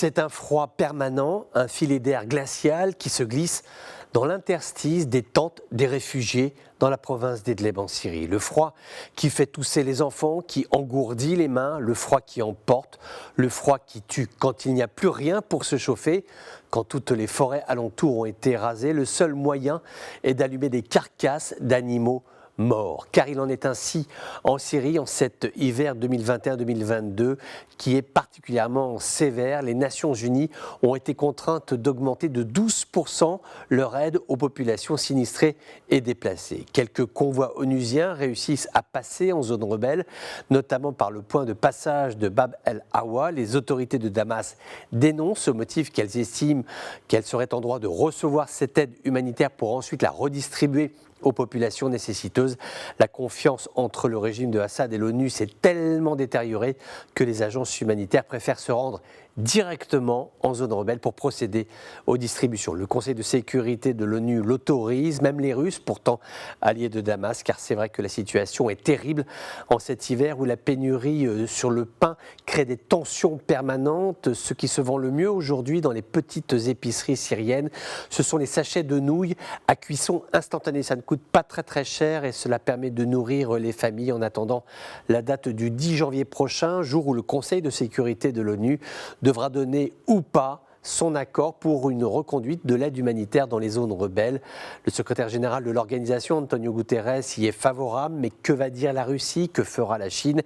C'est un froid permanent, un filet d'air glacial qui se glisse dans l'interstice des tentes des réfugiés dans la province d'Idlib en Syrie. Le froid qui fait tousser les enfants, qui engourdit les mains, le froid qui emporte, le froid qui tue. Quand il n'y a plus rien pour se chauffer, quand toutes les forêts alentours ont été rasées, le seul moyen est d'allumer des carcasses d'animaux morts. Car il en est ainsi en Syrie en cet hiver 2021-2022 qui est particulièrement sévère. Les Nations Unies ont été contraintes d'augmenter de 12% leur aide aux populations sinistrées et déplacées. Quelques convois onusiens réussissent à passer en zone rebelle, notamment par le point de passage de Bab el-Awa. Les autorités de Damas dénoncent au motif qu'elles estiment qu'elles seraient en droit de recevoir cette aide humanitaire pour ensuite la redistribuer aux populations nécessiteuses. La confiance entre le régime de Assad et l'ONU s'est tellement détériorée que les agences humanitaires préfèrent se rendre directement en zone rebelle pour procéder aux distributions. Le Conseil de sécurité de l'ONU l'autorise, même les Russes, pourtant alliés de Damas, car c'est vrai que la situation est terrible en cet hiver où la pénurie sur le pain crée des tensions permanentes. Ce qui se vend le mieux aujourd'hui dans les petites épiceries syriennes, ce sont les sachets de nouilles à cuisson instantanée. Ça ne coûte pas très cher et cela permet de nourrir les familles en attendant la date du 10 janvier prochain, jour où le Conseil de sécurité de l'ONU devra donner ou pas son accord pour une reconduite de l'aide humanitaire dans les zones rebelles. Le secrétaire général de l'organisation, Antonio Guterres, y est favorable, mais que va dire la Russie? Que fera la Chine?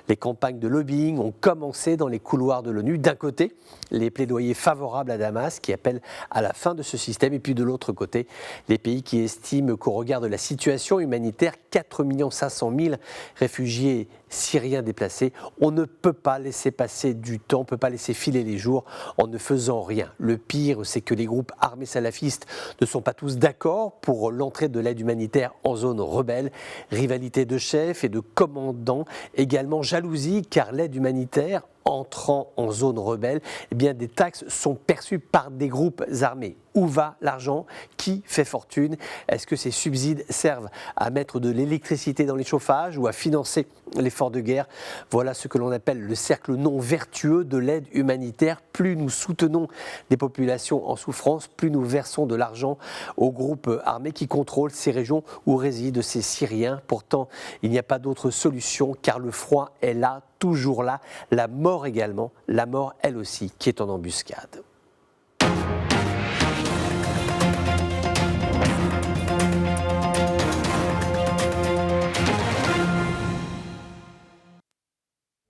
Les campagnes de lobbying ont commencé dans les couloirs de l'ONU. D'un côté, les plaidoyers favorables à Damas qui appellent à la fin de ce système, et puis de l'autre côté, les pays qui estiment qu'au regard de la situation humanitaire, 4 500 000 réfugiés syriens déplacés, on ne peut pas laisser passer du temps, on ne peut pas laisser filer les jours en ne faisant rien. Le pire, c'est que les groupes armés salafistes ne sont pas tous d'accord pour l'entrée de l'aide humanitaire en zone rebelle. Rivalité de chefs et de commandants, également jalousie, car l'aide humanitaire entrant en zone rebelle, eh bien des taxes sont perçues par des groupes armés. Où va l'argent? Qui fait fortune? Est-ce que ces subsides servent à mettre de l'électricité dans les chauffages ou à financer l'effort de guerre? Voilà ce que l'on appelle le cercle non vertueux de l'aide humanitaire. Plus nous soutenons des populations en souffrance, plus nous versons de l'argent aux groupes armés qui contrôlent ces régions où résident ces Syriens. Pourtant, il n'y a pas d'autre solution car le froid est là, toujours là. La mort également, la mort elle aussi qui est en embuscade.